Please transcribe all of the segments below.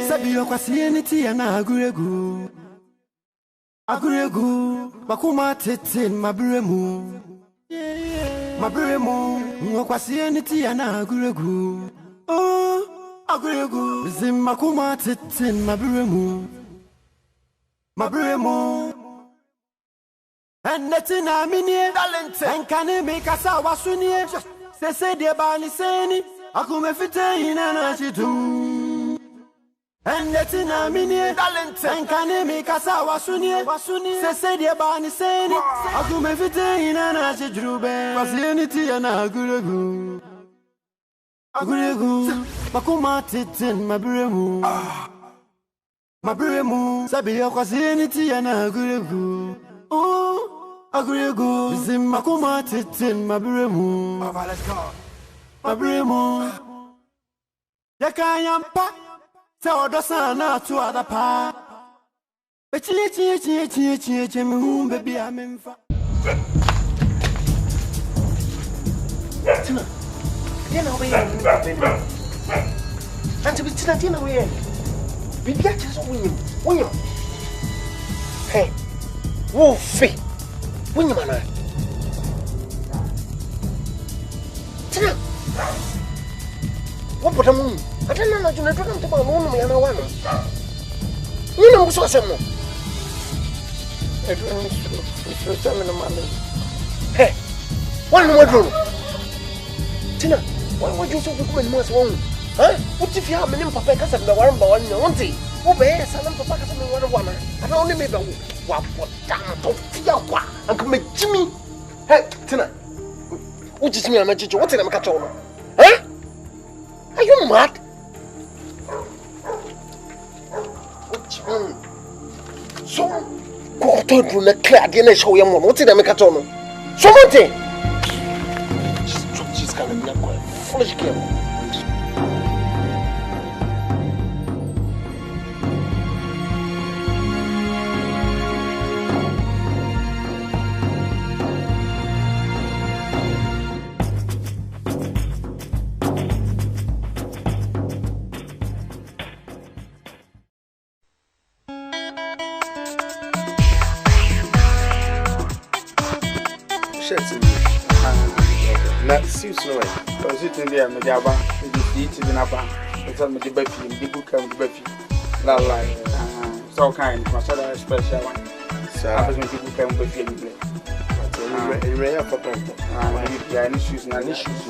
Sabi yo kwasi eniti ya na aguregu. Aguregu, bakuma tete mabremu. Mabremu, ngokwasi eniti ya na aguregu. Oh, aguregu, zimakuma tete mabremu. Mabremu. And neti na minie, and kane me kasa wasunie. Se de bani seni, akume fite ina na chitu. And neti na minie, and kane me kasa wasunie. Se de bani seni, akume fite ina na chidrube. Kwasieniti ya na aguregu. Aguregu, bakuma titin mabremu. Mabremu, sabi yo kwasieniti ya na aguregu. Oh, aguregu, zimakuma titin mabremu. Let's go. Mabremu, yakayampa, sa odosana tu adapa. Echi mi baby amemfa. Tina, Tina we baby. Auntie Tina, Tina we. Bibi ya cheso wonyim. Hey. Wo fe. Wonyim ana. Tina. Wo potamu. Atana na juna toka mtaba no ya na wana. Nina mkuso asemo. So sama na mama. Hey. Wana mwadro. Tina, wana juso kuma ni mwasa wangu. Ha? Uti fi ha me nim papa kasa da waramba wannya wonti. Wo be salam papa kasa me wana. Ana oni me ba wa potan to fia kwa. Anka me jimi. Hey, Tina. Uti jimi na chicho. What na me kacho no? Eh? Are you mad? So, go to do na clear again show you more. What na me kacho no? So monte. She's kind of not quite foolish girl. Na suits no way. Because it in there, my jaba, it is in a bar. It's on the baby, the book of the baby. La la, so kind, my other special one. So I was making people come with you. You may have a pump. Yeah, any shoes, no issues.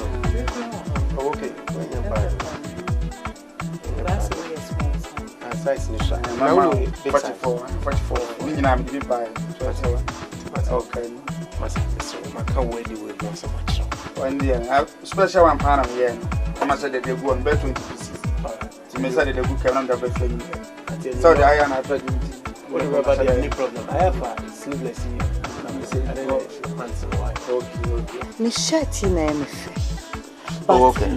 Okay, when you're back. That's a really small size. Size in the shop. My 44. You know, I'm giving by 21. Okay. I can't wait to wait so much. One year, special one pound of yen. I must say that they go on better 20 pieces. To me, say that they go carry on the best. So the iron I tried to whatever any problem. I have a sleeveless here. I'm saying, I don't know. Okay. My shirt in MF. Oh, okay.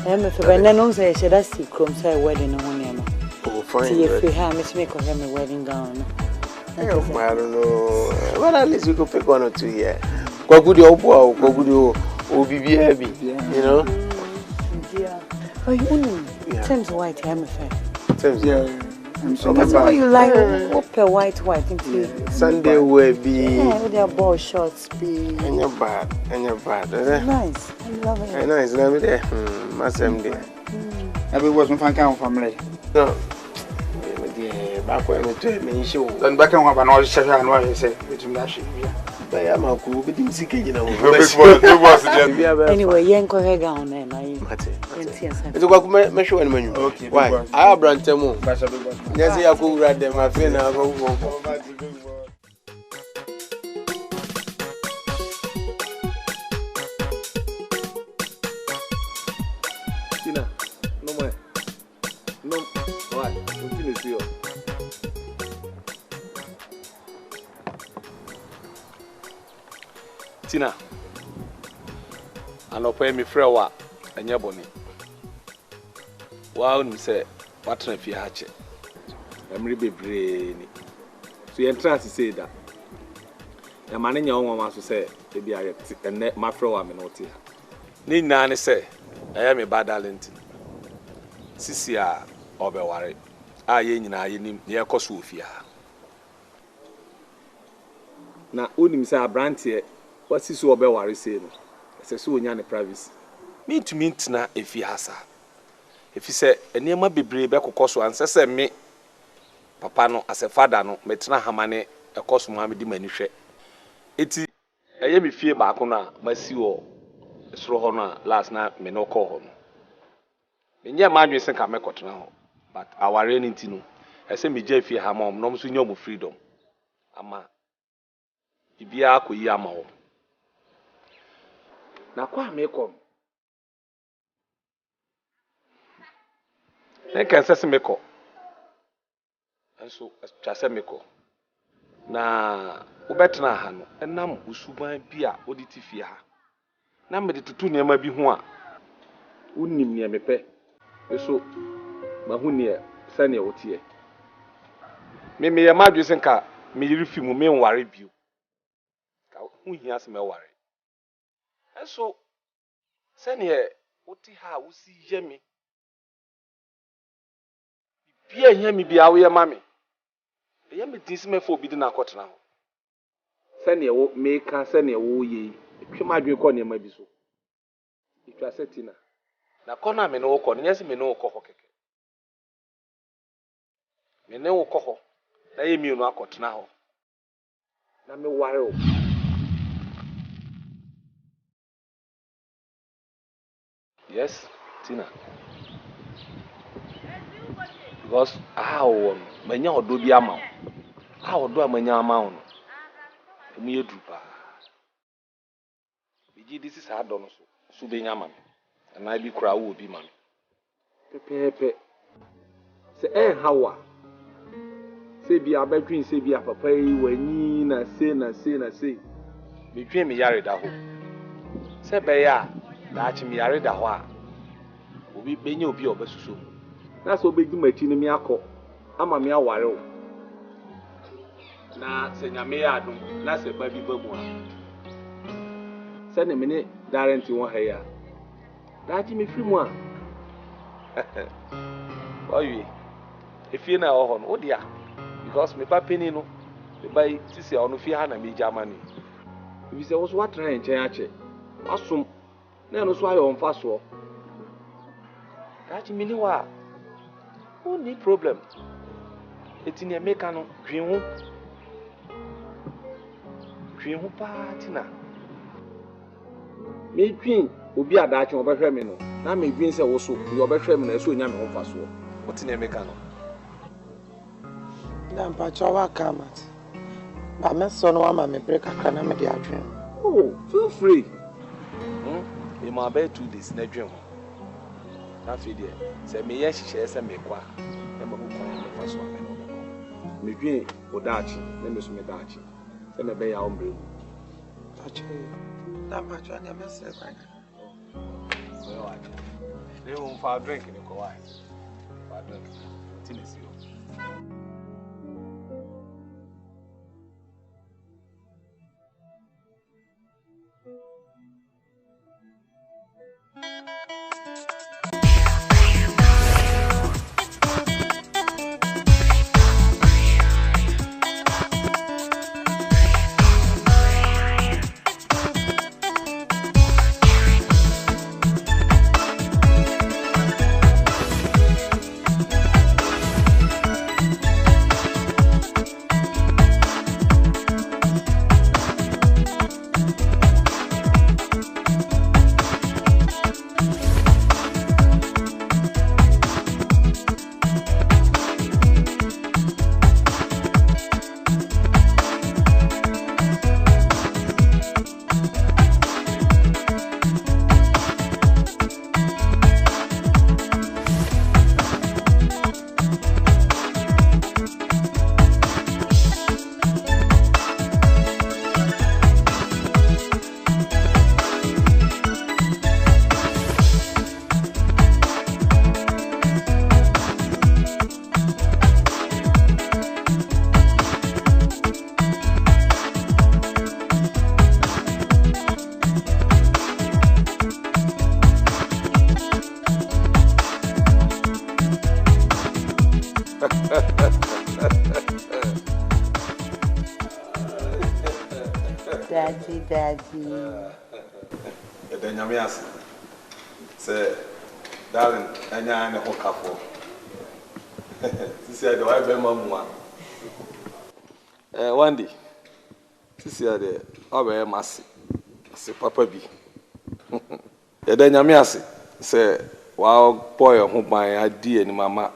MF, but then also I said that's the crumbs I wedding on him. Oh, fine. See if we have Miss Make of him a wedding gown. I don't know. Well, at least we could pick 1 or 2 here. Go good, your boy, go good, or be heavy, you know. Yeah. Oh, you know, Thames White, MF. Thames, yeah. That's why you like whoop white into Sunday will be. Yeah, with your ball shorts be. And you're bad. Nice. I love it. I know it's not there. Masem there. Every was my family. No. Back when we told me, show. Then back on one all share and what you say, which I'm not anyway, yanko hega on them. It's what me show any okay. Why? I have brand temo. Yes, I go read them. I feel now go. Tina, no more. No, why? Continue to you. Tina, I know pay me free wa and your bonnet. Wow, say, what if you hatch it? I'm really brainy. So you try to say that. The man in your own wants to say, maybe I and my friend, I'm not here. Need Nanny say, I am a bad talent. sisi a obeware a ye nyina ye nim ye koso ofia na onim say abrante wasisi obeware sei no ese so onya ne privacy me ntena efi hasa efi se enema bebre be kokoso ansese me papa no as a father no metena hamane ekoso ma me di mani hwe eti eye me fie ba ko na masi wo esro ho na last na me no call ho no menye ma adwen se ka me kotena ho but aware ni ntino ese me gya fie ha ma no mso nyomo freedom ama ibia akoyi ama wo na kwa me kom nka nsese meko enso twase meko na ubetena ha no enam usuban bi a oditi fie ha na me de tutu niam bi ho a unim ne mepe eso mahunie sane wotie me ye madwe senka me yiri fi mu me nware bio ka hu hia se me ware enso sane woti ha wosi ye me bia hia me bia wo ye mame ye me tin se me fo bi di na akotena ho sane wo meka sane wo ye twa madwe ko ne ma bi so itwa setina na kona me no ko nyese me no ko ho keke me ne wo ko ho na ye mi no akotena ho na me ware o yes Tina because how manya odo bi ama how odo amanya ama no emu ye drupa biji disi sa do no so be nyama na bi kura wo bi ma pepepe se hawa se bi abadwin se bi apapa yi wani na se me dwen me yare da ho se be ya na achi me yare da ho a obi benye obi obesuso na so obedi machi ni mi akọ ama mi aware o na se nyame ya adum na se ba bi ba mu a se ne me ne darenti won ha ya dachi mi firi mu a oyi efie na ho no odia because me papa ni no me bai sisi onu fie ha na me jamani bi se wo so watra nchen ache asom na no so ayo mfa so dachi mi ni wa o ni problem etini emeka no dwen ho party na me dwen obi adachi obehwe me no na me dwen se wo so yo obehwe me na so nya me ho fa so otini emeka no na mpachawa kamat ba me so no ama me break akra na me de adwen oh feel free e ma be 2 days na dwen ho na fe de se me ye hihye se me kwa e ma ko me fa so me dwen odachi na me so me dachi se me be ya ombre ache na mpachawa na me se ba so wa le won fa drink ni ko wa fa drink tini si o Daddy. The Yamias say, darling, and I am a couple. She said, "Do I be Mamma?" One day, she said, "Oh, very massy." Say, Papa be. The Yamias say, "Wow, boy, who my idea and Mamma,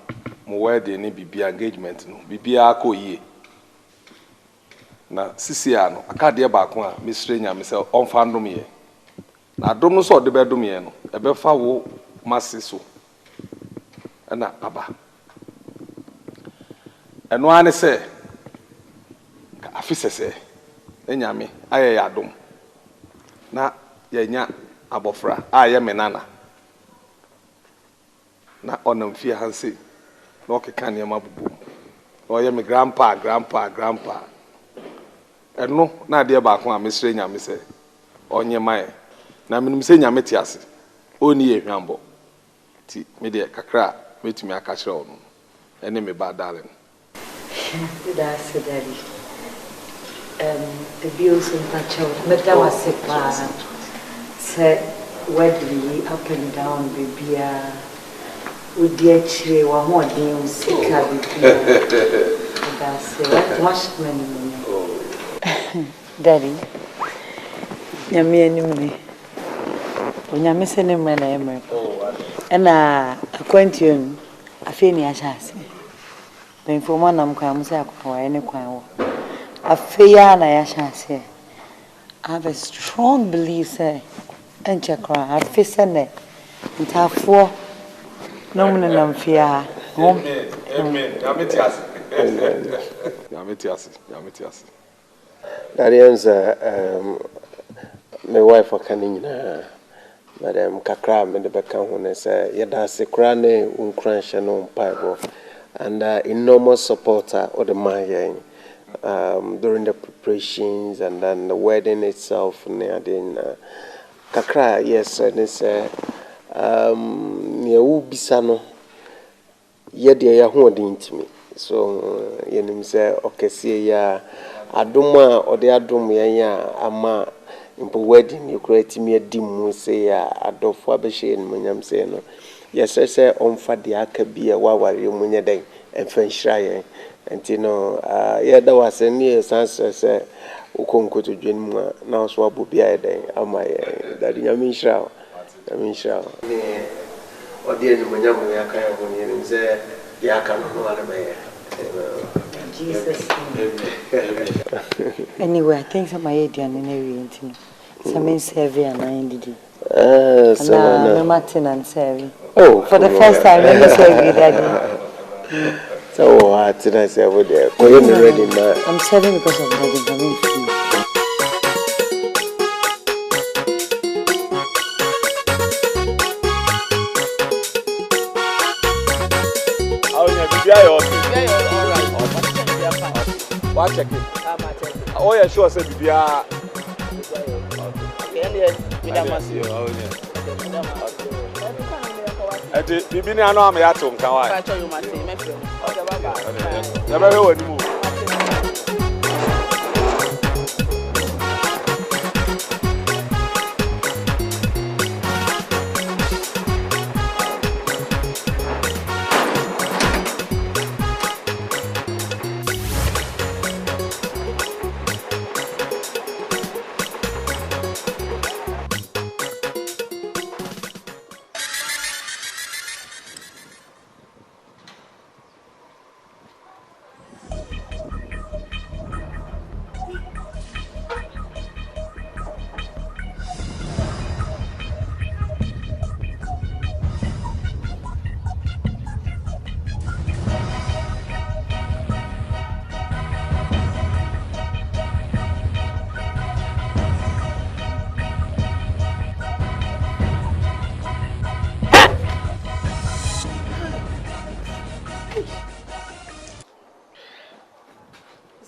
my wedding, be engagement, no, be a co ye." Na sisiano akade ba ko a mesre nya me se onfa ndom ye na dom no so de be dom ye no e be fa wo mase so na aba eno ane se ka afisese enya me aye ya dom na ye nya abofra aye me nana na onam fie hanse na okeka ne ma bubu o ye me grandpa eno na de ba ko a mesre nya me se onye mai na menim se nya meti ase oni ye hwambo ti me de kakra metumi aka kire ono ene me ba darling that's daddy the bills in touch with that was sick say wedly up and down baby with the chire wa ho den sick baby that's it much money Daddy, nyame anim onyame se ne mma na emre na akwantion afi ni ahase ben foma nam kwa mu se akwa ene kwan wo afi ya na ya ahase I have a strong belief say enchakra afi se ne ntafo no mu na mfia amen yametias Darian's my wife Kanina, Madam Kakra, and the Bakan, say, Yada Sekrane, Uncranch and Pibo, and enormous supporter of the Maya during the preparations and then the wedding itself. Near Kakra, yes, and it's near Ubisano, Yedia Yahuadin to me. So, you say, okay, see, ya. Aduma or the adum ya ama impo wedding you create me a dim say ya adofo abehye en munyam say no yes say onfa de aka bi a waware munya den enfenhira yen enti no ya da wase ne sense say ukonkoto dwen mu na so abobi a den ama yen da nyame nhira ne odi en munyam ya kan ho ne say ya kan no wala me Jesus. Anyway, I think some idea and everything. Some serving and I did. So Martin and serving. Oh, for the first time, let me serve Daddy. So what did I say over there? Ready, man. I'm serving because of Daddy coming free. Watch check it. Oh yeah, sure. Say Bibia. Ati Bibi ni ano ame yato mkawa. Never hear what you move.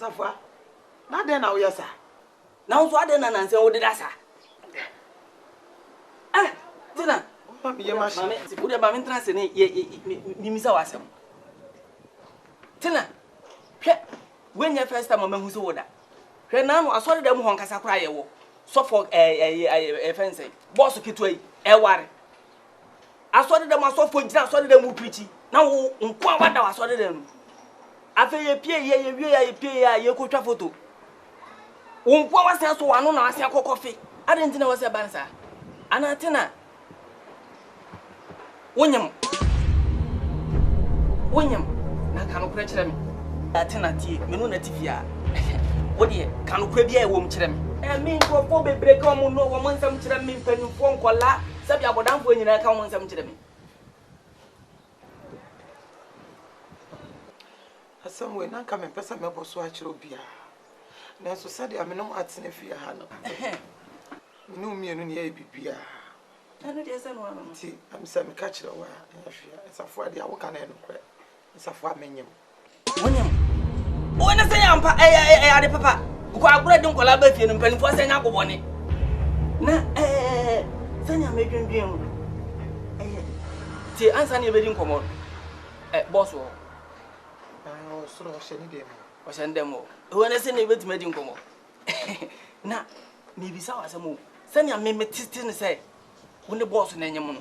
Safwa. Na den na wo sir. Na wo so ade na nanse wo de da sa. Tina. Ma me ye ma shi. Mame, ti bude ba me ntra se ne ye mi misa wasem. Tina, when your first time, Mamma who's order. When now I saw them who has a cry, so for a fancy, boss of Kitway, a worry. I saw them, I saw for just saw them who preachy. Now, what I saw them. I feel a pay, you could travel to. What was there so I know I see a coffee? I didn't know was a banser. Anatina William, Nakano Crachem, Atina tea, Menunatifia. What ye, Cano Crabia womb chrim. And mean for Bobby break on no woman some chrim, pen phone call la, Sabia Bodam when you come on some chrim. Some way now come and pass a member swatch robia. Now, so said I mean, no arts in a fear, Hannah. No, me and ye be. I'm some catcher away. It's a Friday, I walk on it's a 4 million. When I say I'm papa, who are bread and collaborating and penny for saying Uncle Bonnie. Na, send your making dream. See, answer your wedding come on. Boss, or send them all. When I send a wedding meeting come on. Na, maybe so as a move. Send your meme and say, when the boss in any moon.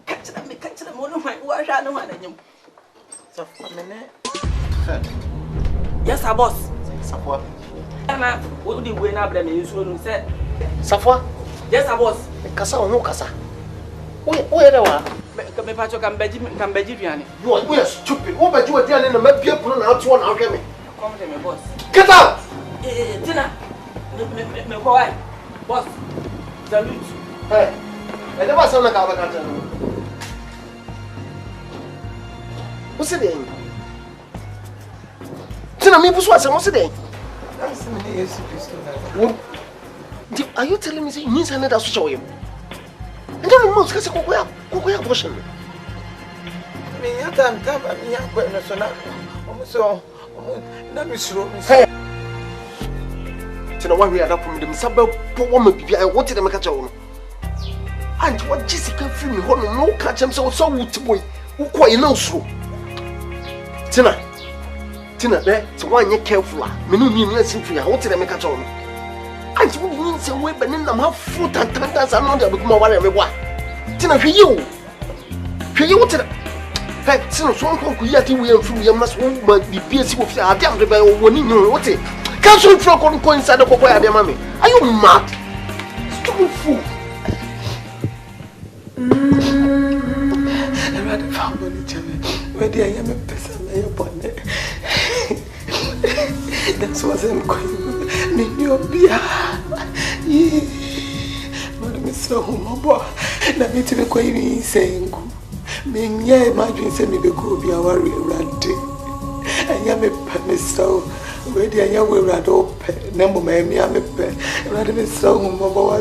Catch them one of my wash out of my name. So, a minute. Yes, our boss. Safwa. Anna, what do you win up and you soon said? Safwa. Yes, our boss. Kasa or no kasa. Where the one? Come Bejiani. You are stupid. What about you are dealing in a map? You put out one out of me. Come to me, boss. Get out! Tina, boy, boss. Salute. Hey, I never saw a car. What's it in? Tina, me was what's it in? Are you telling me you need another show him? I don't know most because I could abortion. I mean, you can't have a young person. So, let me show me. Tina, why we are up from the suburb, poor woman, I wanted to make a joke. And what Jessica feel me, no catch him so wood to boy, who quite knows so. Tina, there, so one year careful, Menu listen for you, I wanted to make a joke. And you mean some way, but then I'm half foot and 10,000 on the book, more every one. Tina, for you want to. Hey, so one could yet we are through your must be busy with our damn rebel when you know what it. Can't you throw coins inside the cocoa, dear mammy? Are you mad? Stupid fool. I rather found money, Jimmy. Where the I am a person, I am born. That's what I'm going. Name your beer. Madam is so humble. Let me tell you what you saying. Me, yeah, my dream send me the go be our ranting. I am a penny so. Where the I am, we rad open. Number me, I'm a pen. Rather be so humble. I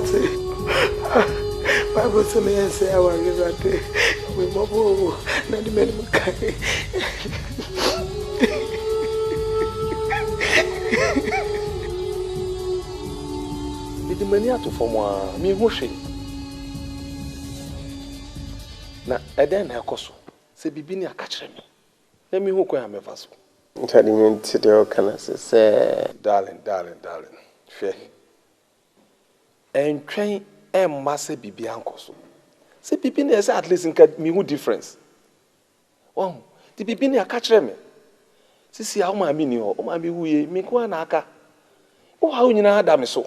was a man say, I was ranting. We mobile, not the men of Kai. The mania to form me washing. Na eden na ekoso se bibi ni akachire me na mi hu ko ya me faso Daddy mean to the can say darling fe entwen emma se bibi ankoso se bibi na say at least nka mi hu difference oh the bibi ni akachire me sisi a ma mi ni ho o ma mi huye mi ko na aka o ha nyina ada me so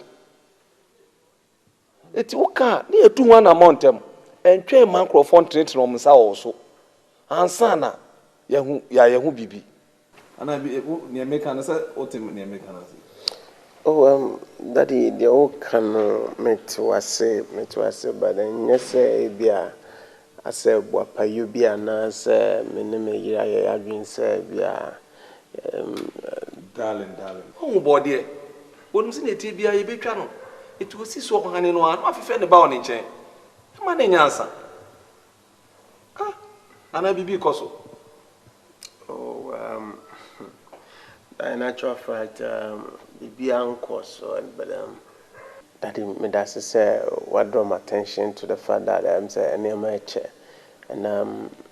eti o ka na etu ho na montem entwe microphone treat no msa wo so ansa na yehu bibi ana bi ne meka na say otim ne meka na say oh daddy the all can met was but then yes bia ase boapa you bia na say me ne me yira ya adwin say bia darling oh body wonum se ne tie bia ye betwa no etu osi so ho hane no anu afefe ne ba wo ne nchen ma ne nyansa ana bibi koso oh in actual fact bibi anko so but daddy me that say what draw my attention to the fact that I'm say any my chair and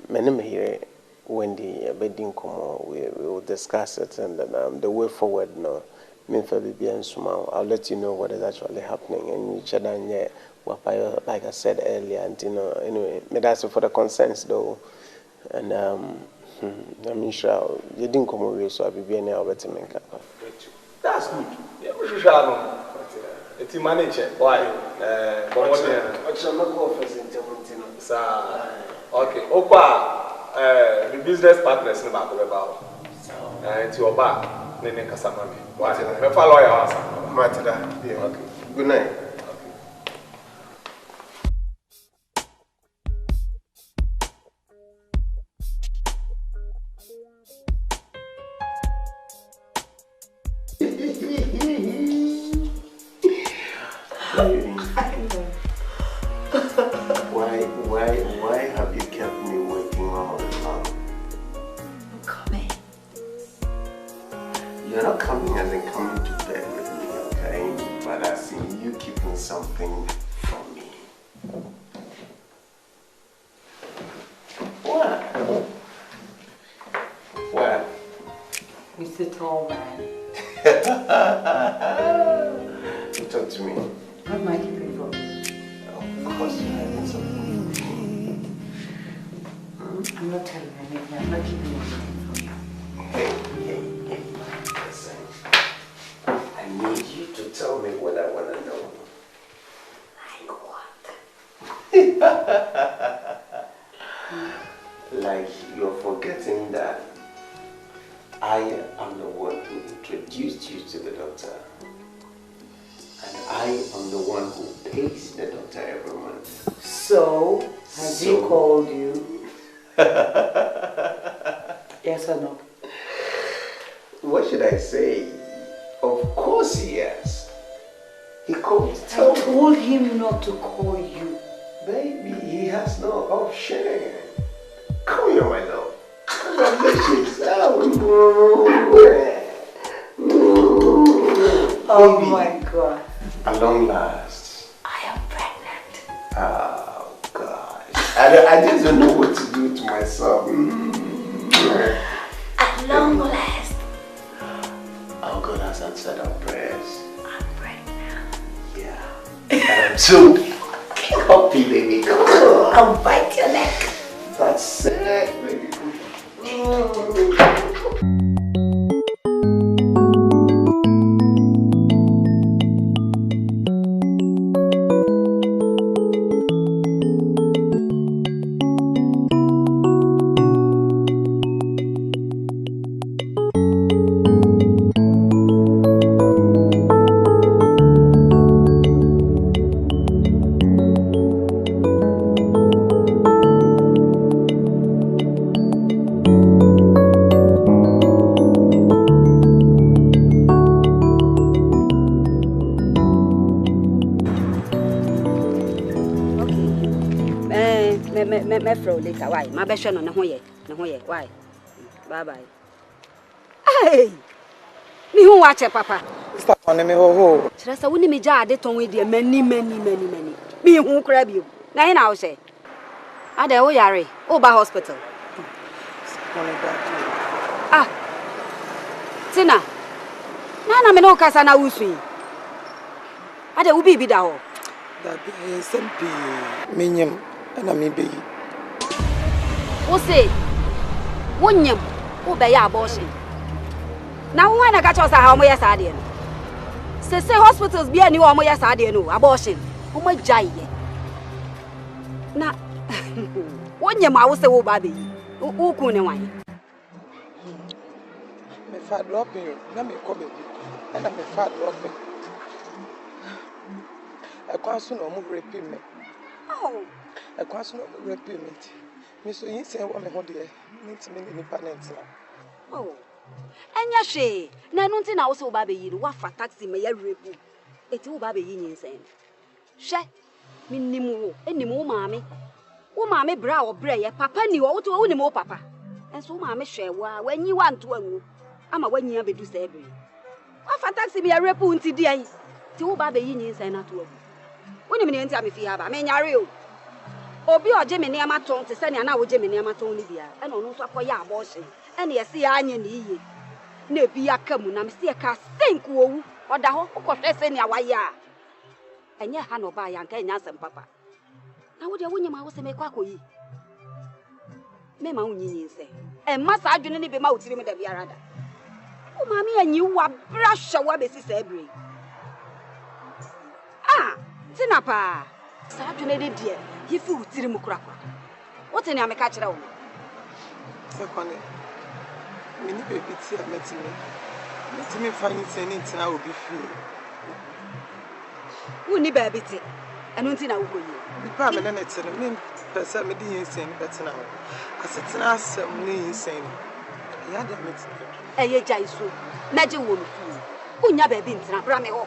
me ne me here Wendy, we will discuss it, and then the way forward, no, I'll let you know what is actually happening, and each other, like I said earlier, and anyway, that's for the concerns though, and I'm sure you didn't come away, so I'll be any other to make up. That's good. Yeah, we should have it's manager. Why? Okay. Opa, the business partners in back about. And to your back, Nene Casamami. What? Me follow your answer. Okay. Good night. Why have you kept me waiting all along? I'm coming. You're not coming as in coming to bed with me, okay? But I see you keeping something from me. What? What? Mr. Tall Man. Talk to me. What am I keeping from you? Of course you're hiding something from me. I'm not telling you anything. I'm not keeping anything from you. Hey. Listen. I need you to tell me what I want to know. Like what? Like you're forgetting that I am the one who introduced you to the doctor. And I am the one who pays the doctor every month. So, has he called you? Yes or no? What should I say? Of course he has. He called to tell me. I told him not to call you. Baby, he has no option. Come here, my love. Congratulations. Oh my God. At long last. I am pregnant. Oh, gosh. I just don't know what to do to myself. At long last. Our God has answered our prayers. I'm pregnant. Yeah. And I'm so happy, baby. Come on. I'll bite your neck. That's it, baby. Later, why? My best friend on the way. Why? Bye bye. Hey! Me who watch it, Papa? Stop on me, ho. Trust a winnie me jar, they told me dear many. Me who grab you. Now, I'll say. Are they all yari? Over hospital. Ah, Tina. Nana me no kasana usui. Are they ubi bidao? That be SMP. Minyam, and I may be. Who say? Wunyam, who be ya abortion. Now, when I got us a homo yasadian. Say hospitals be a new homo yasadian, abortion. Oh my jay. Now, Wunyam, I will say, oh, baby. Who couldn't wine? Me fat dropping, let me come in. And I'm a fat dropping. I can't soon move repayment. Oh, I can't soon repayment. Miss you say what me hold here. Need to make any parents. Oh, and ya she, Nanunti now so baby, what for taxi may ya repu? It's all baby in saying. She, Minimu, any more mammy. Oh, mammy, brow or bray, papa knew all to own more papa. And so, mammy, share when you want to a I'm a 1 year do say. What for taxi me a repu until the end? Two baby in saying at work. When you mean, tell me if you have a man, Obi oje me ne amaton te se ne na oje me ne amaton ni bia. E no no so akoya abortion. E ne yesi ya anye ne iye. Na ebi akamu na me se ka senku owu. Oda ho kokotwe se ne awaye a. Enye ha no ba ya nka enya asem papa. Na wo de wonyema wo se me kwa akoyi. Me ma unyinyi nse. E masa adwene ne be ma otiri me da biara da. O ma me anyi wa brasha wa besi se ebre. Ah, tina pa. Sa adwene de de yefi otiri mu kurakura. What ni ameka kire wo? Sekwane. Me ni baby ti ametime. Metime fani teni ntina obi fi. Wo ni baby ti. Enu ntina wo koyi. Nipa me na netene me pesa me di yinsen betina wo. Asetina asem ni yinsen. Ya de metine. Eye jaiso. Na je wo fu. Unya baby ntina bra me ho.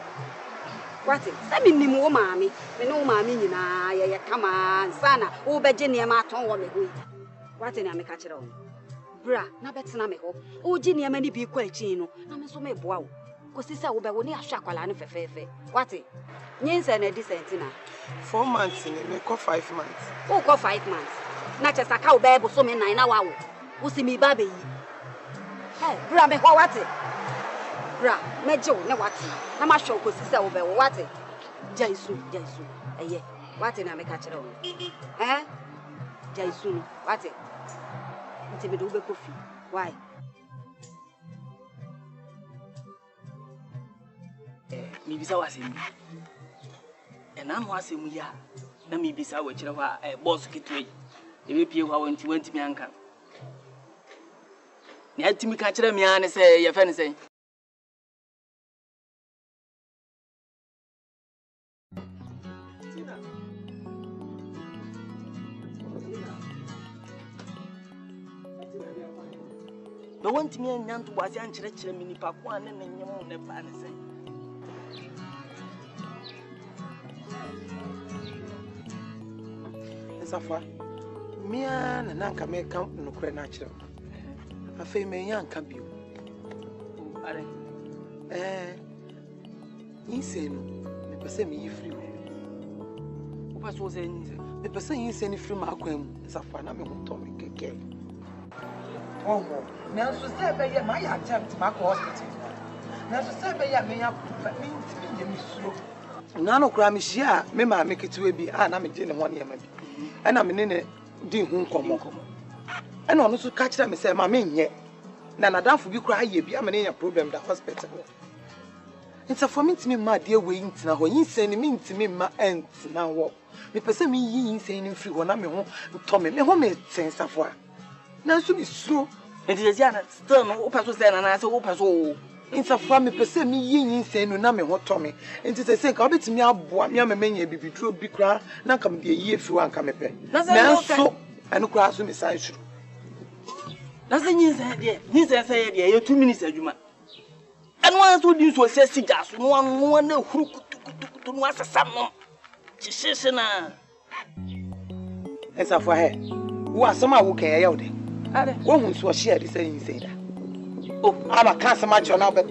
What? Say me ni mo maami. Me no maami nyina ye kama sana. Wo beje ne ma ton wo me ho. What ni ameka kire wo? Bra, na betina me ho. O ji ne ma ni bi kwa achi no. Na me so me boa wo. Kosi se wo be wo ni ahwa kwala ne fefefe. What? Nyinse na di sentina. 4 months ni me ko 5 months. Wo ko 5 months. Na chesa ka wo be bo so me 9 na wa wo. Wo si mi ba be yi. Hey, bra me ho what? Bra, mejo ne what? Na ma show kosi se wo be wo what? Jaisu. Eye. What na me ka kire wo? Jaisu no. What? Nti me do be kofi. Why? Mi bisa wasem. Na no asem ya. Na mi bisa wa kire wa boss kitwe. Ebe pie wa wanti mi anka. Ne atimi ka kire mi ane se ye fe ne se. No wanti mi anyanto wase an kire mi nipa ko ane na nyem ne ba ne se. Safa mia na nanka me kan no kure na kire afei me yanka bio are inse no me pese me yifri o paso ze nze me pese inse ni firi ma akwan mu Safa na me ho to me keke omo na so se be ye ma ya attempt ma ko hospital na so se be ya me ya me ntimi ye mi suro na no kura me hia me ma me ketewe bi na me je ne ho ne ma bi ana me ne di hu nkomo ana onu so ka kira me say ma me nye na nadafo bi kura aye bi amene nya problem da hospital nta for me ntimi ma de we ntina ho yinsen ni me ntimi ma entina wo me pese me yinsen ni free ho na me ho to me ho me tensafo na so mi suro enti je ana still no o paso say na say o paso nta for me pese me yinsen no na me ho to me enti say ka obetimi aboa me amemenya bibiduro bi kura na kam de yi efi wa nka mepe na so anu kura so me sai suro na say nyinsen say de ye 2 minutes adwuma anu an so di so say siga so no na huru kutukutu no asesa no chishise na esa for he wo asama wo kan ye de are wo hu so share de say nyinsen da oh ama kan sama cho na be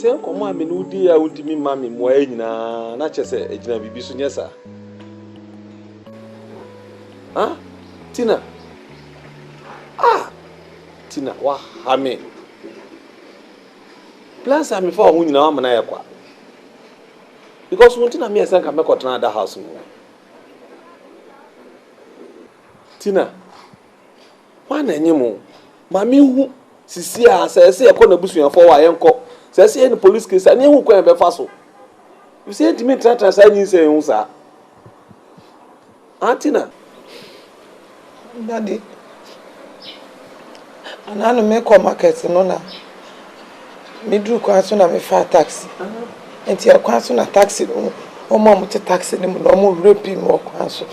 sen komo amene udi ya udimi mami moa nyina na chese ejina bibi so nyesa Tina Tina wa hame plans am for hu nyina wa mana ye kwa because won Tina me esen ka me kotena da house mu Tina wa na nyimo mami hu sisi a se ekọ na busuafo wa yenko se any police case ani hu kwan be fa so you say ntimi tratra sa nyi se hu sa Tina Daddy. And I make a market no na. Me do kwaso na me fa taxi. Enti e kwaso na taxi no. O mom te taxi ni no mo rapi mo kwaso.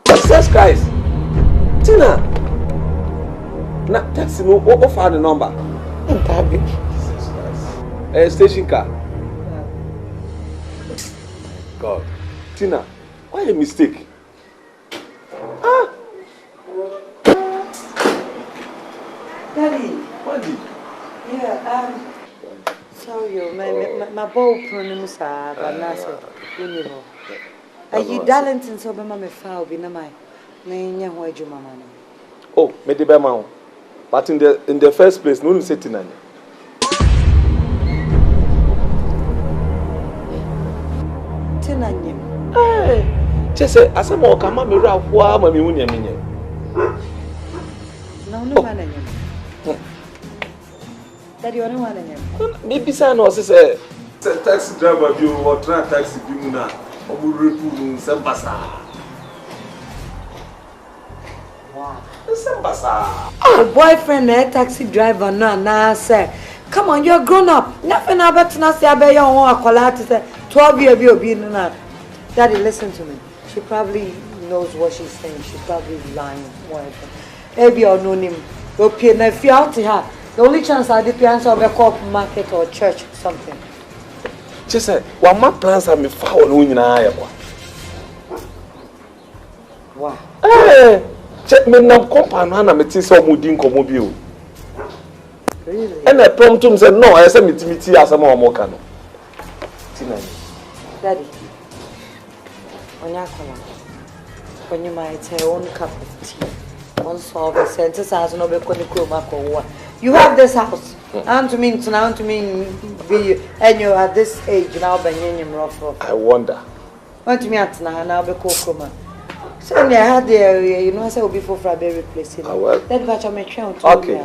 Jesus Christ. Tina. Na taxi no o fa the number. Ntabi. Jesus Christ. Station car. God. Tina, why a mistake? Daddy. What did? Yeah, sorry, my ball pronounce Vanessa. Are you Darlington so be my foul be na my nya ho adwuma ma no. Oh, me de be ma. But in the first place, no say Tina. Tina nyem. Eh, chese asema o kama me ra kwa ma me hu nyem nyem. No man nyem. Daddy, you don't want anything. Maybe say no say taxi driver bi o try taxi bi mu na o mu repu mu sembasa. Wow. Sembasa. The boyfriend a taxi driver no na say, come on, you're grown up. Nothing about na say abe your own akola to say 12 year bi obi no na. Daddy, listen to me. She probably knows what she's saying. She's probably lying. Whatever. Maybe or no name. Okay, now if you out to her. The only chance I did plans of a co-op market or church or something. She said, "What my plans are me foul no nyina ya kwa." Wow. Eh, check me na compound na me ti say omudi nkomo bi o. Really? And I prompt him say no, I say meeting asama o mo ka no. Tina. Daddy. Onyakola. When you might say one cup of tea. One solve a sentence as no be koniko. You have this house. And to me, be and you at this age now by rough. I wonder. Want to me at now be kokoma. So I had the you know I say before for a very place. Well. That batch of my child. Okay.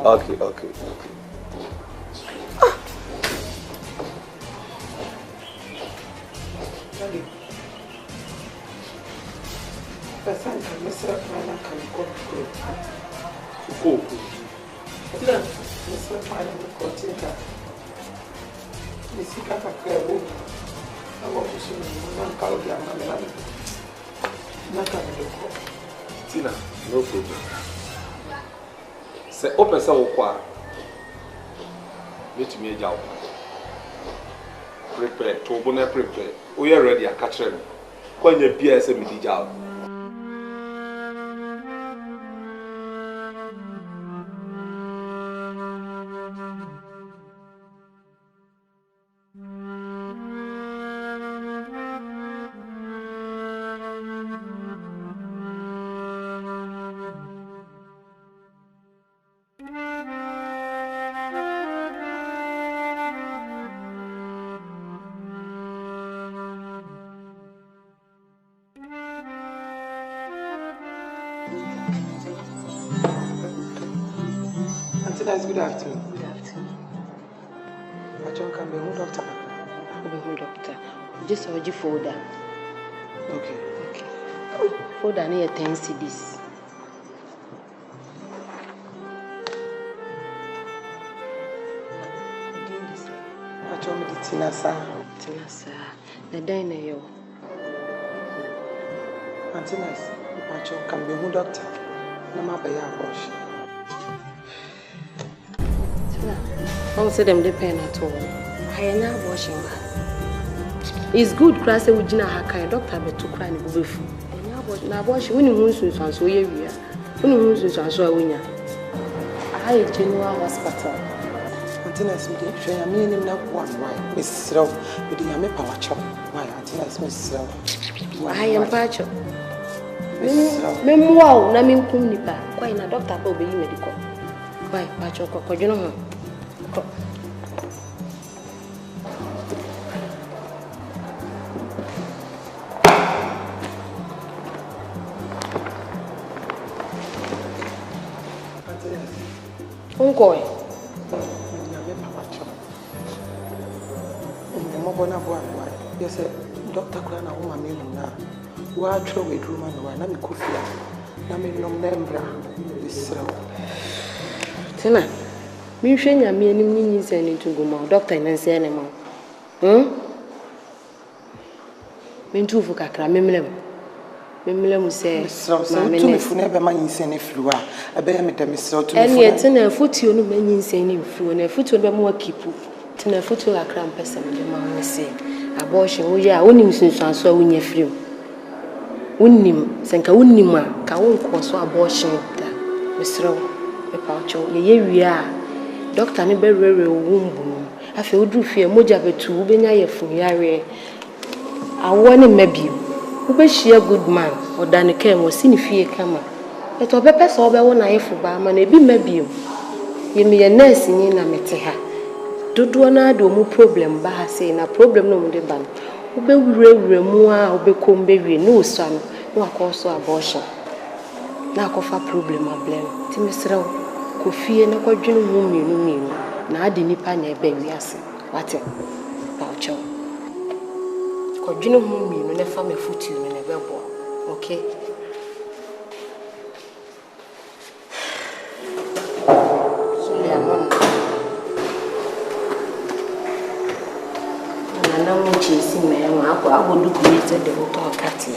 Tina, no problem. Say open sa okwa. Let me jaw. Prepare, to bona prepare. We are ready, I catch them. When you be as a midi jaw. Good afternoon. Good afternoon. John can be who doctor? Who doctor? Just a G folder. Okay. Folder near 10 CDs. I told me the Tinasa. The diner yo. Antinas, John can be who doctor? No matter your wash. I don't say them depend at all. I am not washing her. It's good, class. We didn't have a doctor, but to cry and go before. Now, wash when you want to transfer your year. When you want to transfer when you are a general hospital. Antinas, we did train a meaning of one. Why, Miss Srow, we did a power chop. Why, Antinas, Miss Srow? I am Pacho. Memoir, Namin Kumnipa, quite a doctor will be medical. Why, Pacho, you know. Uncle, yes, Doctor Crana, woman, now. Why throw a room and one? I'm a coffee. na me nom membra isra Tina, me hwenya me anim nyinyi se ni tuguma doctor na se ne ma. Me ntufu kakra memlem se ma me ne fu na be ma nyinse ne friwa ebe me dem isra tu fu ene Tina futuo no ma nyinse ne friwo na futuo be ma kipu Tina futuo kakra mpese me ma wo se abortion wo ya wonim sunsuan so wonya friwo wonim senka wonim a ka wo ko so abortion da mesra me paucho ye wi a doctor ne be rere wo mbu afi odu fie moja betu wo benya ye fun yare awo ne mabiem wo be share good man odane kan wo sini fie kama eto be pese wo be wo na yefu ba ma na ebi mabiem ye me ye nurse ni na mete ha dodo na do mu problem ba ha sei na problem no mu de ban wo be wure mu a wo be kombe wie no so ano no akoso abortion na akofa problem ablem ti mesra ko fie na kwadwene mu mienu na ade nipa na ebe wiase wate paucho kwadwene mu mienu na fa mafutu no na bebo okay so ya mon na mo chisi me ma ko abodu ku yete de to akati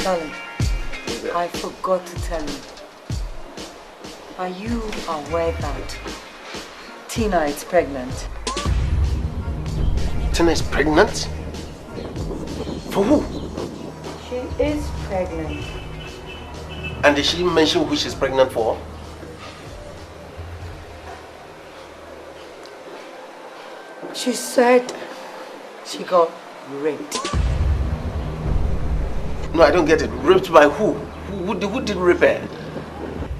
Darling, I forgot to tell you. Are you aware that Tina is pregnant? Tina is pregnant? For who? She is pregnant. And did she mention who she's pregnant for? She said she got raped. No, I don't get it. Raped by who? Who did rape her?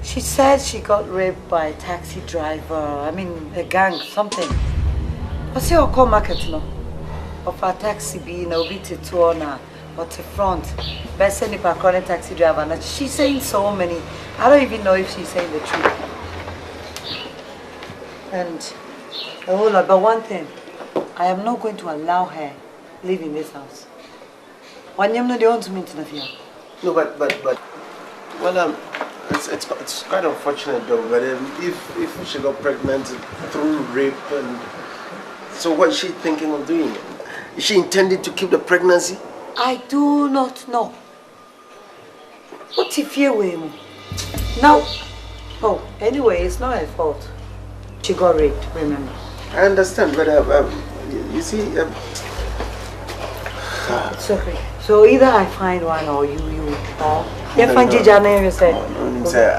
She said she got raped by a taxi driver. I mean, a gang, something. What's your call market no? Of a taxi being a bit to honor or to front. Best any chronic taxi driver. And she's saying so many. I don't even know if she's saying the truth. And a whole lot. But one thing, I am not going to allow her live in this house. One year no they want to meet in the No, but well, it's quite unfortunate though. But if she got pregnant through rape, and so what is she thinking of doing? Is she intending to keep the pregnancy? I do not know. What if you were now? Oh, anyway, it's not her fault. She got raped. Remember? I understand, but you see. It's okay. So either I find one or you you find Jijana yourself.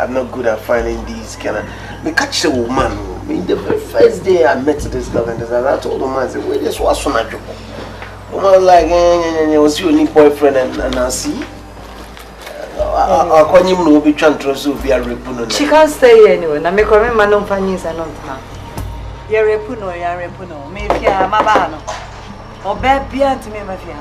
I'm not good at finding these kind of. Me catch a woman. Me the very first day I met this girl and I told the man, I said, "Wait, this was so natural." Woman like, was your only boyfriend and I see. I call him no be trying to be a repuno. She can't stay here anyway. Na me come man no fanyis and not. Ya repuno. Me fia mabano. Obe bia to me mafia.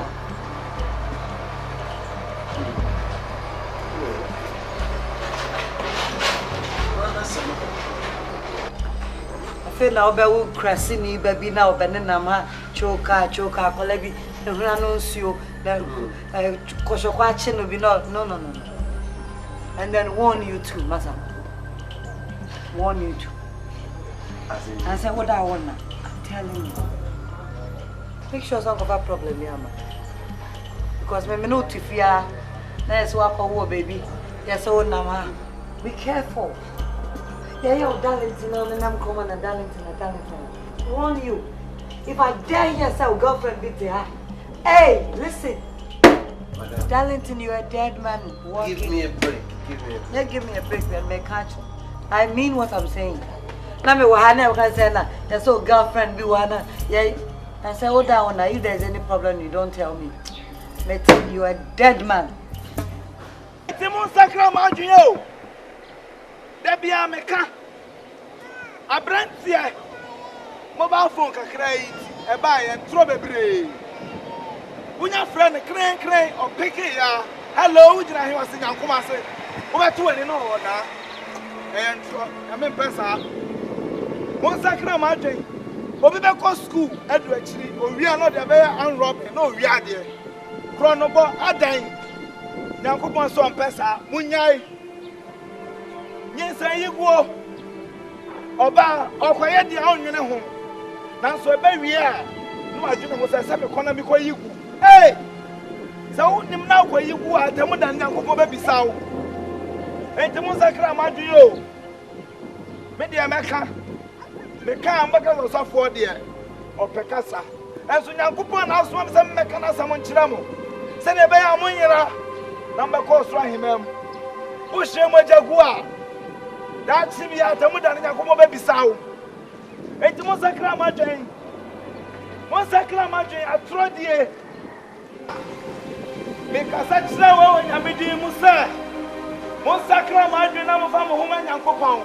Na obe wo krasi ni baby na obe ne nama choka kolebi ehuna no nsuo na koshokwa che no bi no and then warn you too matter warn you too I say what I want now I'm telling you make sure some of our problem here man because me no tifia na yes wa ko baby yes o nama be careful. Yeah, Darlington, I'm coming and Darlington. Warn you. If I dare hear say girlfriend beat her. Hey, listen. Darlington, you're a dead man walking. Give me a break. Yeah, give me a break then make catch. I mean what I'm saying. Now me wahana can say na. That's so girlfriend be wana. Yeah. I say hold on now. If there's any problem, you don't tell me. You are a dead man. Timon Sakra Majunyo. Debia meka abrantie mobile phone kakra yi e ba ye ntro bebre unya friend kren o pick ya hello ujina he wase nyankoma se wo beto ani no wo na ntro na me pesa mon sakra ma dwen Obi be go school edu actually owi ano de be unrobbing no owi ade. Kronobo adan. Nyankopon so mpesa munyai. Nyensa yiguo. Oba okoye de onwene ho. Nanso ebe wie a no adwene ho se me kona mi koyigu. Hey! So nim na koyigu a temu dan Nyankopon be bisawo. Entemu sakra madu yo. Me de meka. Me ka ambaka so safo de opekasa. Enso Nyankopon na aso me se meka na samo nkyira mo. Se ne be ya monyira. Number call so himem. Push him jagua. That's him ya temu dan Nyankopon be bisawo. Entemu sakra madwen. Mo sakra madwen atrodie. Me kasa kyerɛ wo nyamedi mu sɛ mo sakra madwen na mo fa mo homa Nyankopon.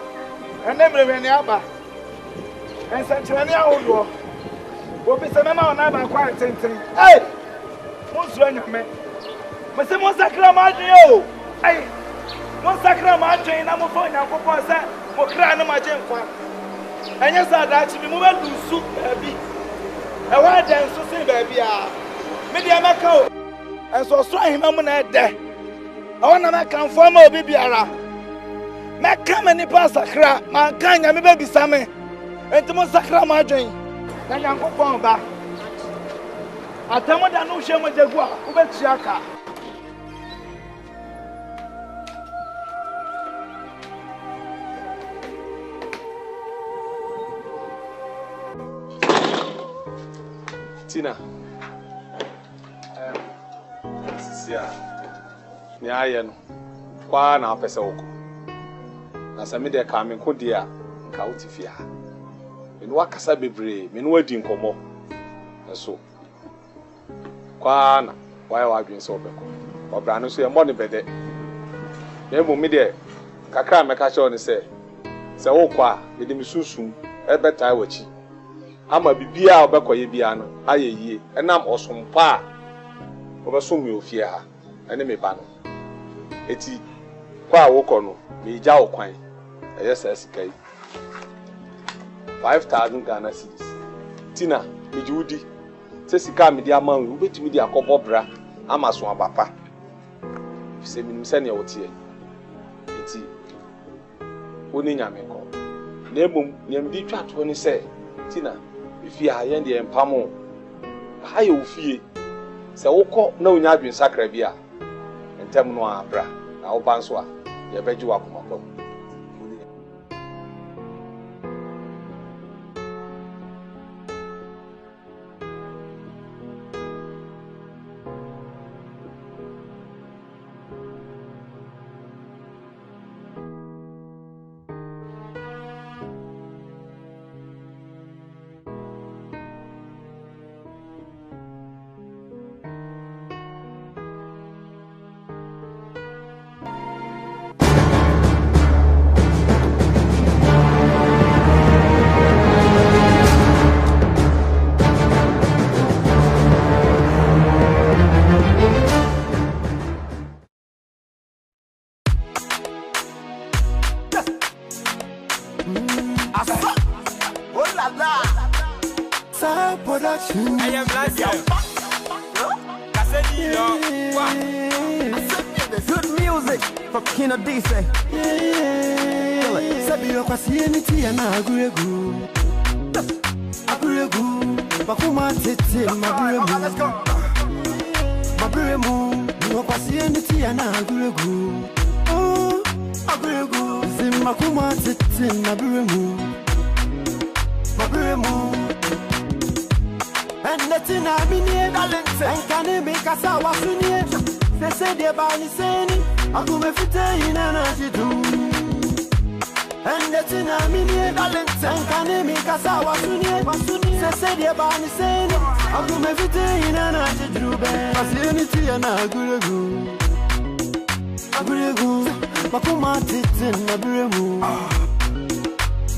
Ene mrebe ne aba. Ensankyerɛne ahodoɔ. Obi sɛ mema ona ba kwa tenten. Hey! Mo suro nyame. Me sɛ mo sakra madwen o. Hey! Mo sakra madwen na mo fa Nyankopon sɛ mo kra ne magye nkwa. Enye sa daachi bi mo be dusu baabi. E wa dan so sin baabi a. Me de amaka o. Enso so ahima mu na ede. E wona me kan fo ma obi biara. Me ka me ni pa sakra, man kan nya me be bisame. Enti mo sakra ma adwen. Na Nyankopon ba. Atamo da no hwe mo jagu a, wo be tua ka. Tina. Sia. Ni aye no. Kwa na apese woko. Na sami de ka me nkodi a nka utifia. Me no akasa bebre, me no adi nkomo. Eso. Kwa na why wadwen so obeko. Obra no so ye mo ne bede. Na emu me de kakra me ka che on se woko a ye de me susum e betai wachi. Ama bibia obekoye bia no aye yie enam osompa a obesom me ofie ha ene me ba no eti kwa woko no me gya okwan eye sa sikai 5,000 Ghana cedis. Tina me judi se sika me di ama wo betimi di akobo bra ama so abapa se minim se ne wotie eti oni nyame ko na emum nyam di twato ni se Tina if you are the empamo, how you feel? So, woko no nyadwin sakra bia. Entem no abra. Na obanso a, ye beju akomako. Good music for Kino DC. Sabi yo kwasi eniti ya na aguregu. Aguregu. Bakuma tete maburemu. Maburemu. Yo kwasi eniti ya na aguregu. Oh, aguregu. Zimakuma tete maburemu. Maburemu. And letting I be near Valence. And can it make us our senior? They say they're bani saying, I go me fit in and I do. And letting I be near Valence. And can it make us our senior? They say they're bani saying, I go me fit in and I do. I see anything and I go. I go. Bakuma titin na buremu.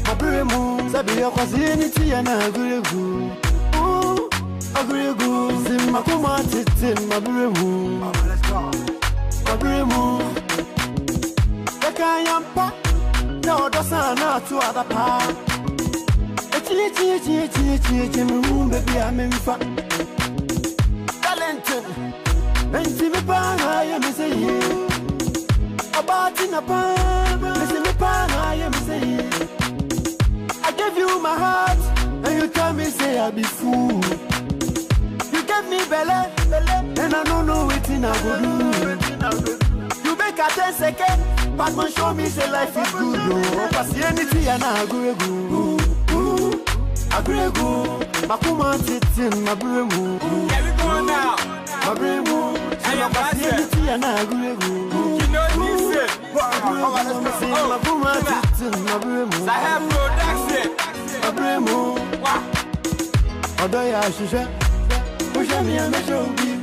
Maburemu. Sabi yo kwasi anything and I go. Agreegu, Zimakuma titin maburemu. Maburemu. Eka yampa, no dosa na tu adapa. Chi baby I'm in fa. Talented. Benti me pa na ye me say. About in a pan, listen me pa na ye me say. I gave you my heart, and you tell me say I be fool. You gave me belly, and I don't know what I go do. You make a 10 seconds, but man show me say life is good. Oh, pasienity and I agree go. Makuma titin, my bremu. Here we go now. My bremu. And your pasienity and I agree go. You know this is Makuma titin, my bremu. I have production. My bremu. Odo ya shisha. Pusha me and show me.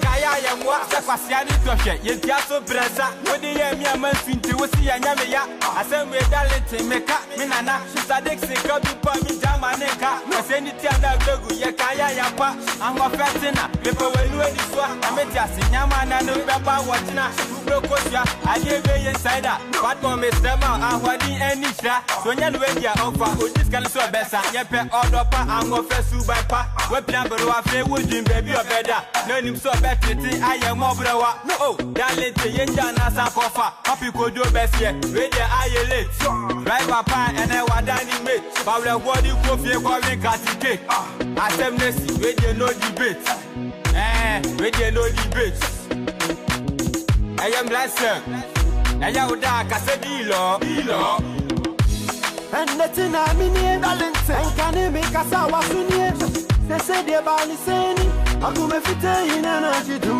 Kaya ya mwa sa kwasiani tohwe yentia so bresa wodi ye mi amantunti wosi ya nyame ya asem we dalete meka mi nana sadek se ka bi pa mi jama neka kwaseni ti ada gbegu ye kaya ya pa anwa fetina pepe welu edi so ameti asinyama na no pepa wotina ugbe kosia ade be ye insider what mo me sema ahwadi eni hra so nya no we dia offer odis kan so besa ye pe odopa anwa fesu by pa we pia bero afi wodin baby obeda no nim so betiti aye mo brewa oh dalete yenja na sankofa happy kodo besie we dey aye late driver pa ene wadani mate pawle wodi kofie kwa we katike asem nesi we dey no debate we dey no debate I am blessed aya uda kasedi lo and nothing I mean talent and can make us our sunny. They say they bani seni aku me fite ina na jitu.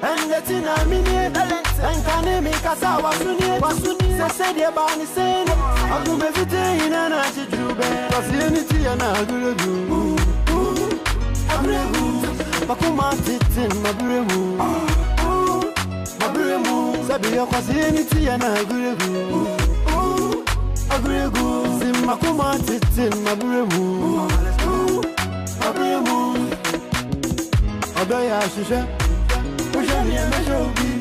And nothing I mean talent and can make us our sunny. They say they bani seni aku me fite ina na jitu. Pasienity and agregu. Makuma titin mabremu. Sabi yo pasienity and agregu. Agregu, Zimakuma titin mabremu. Odo ya shisha, pusha me and show me.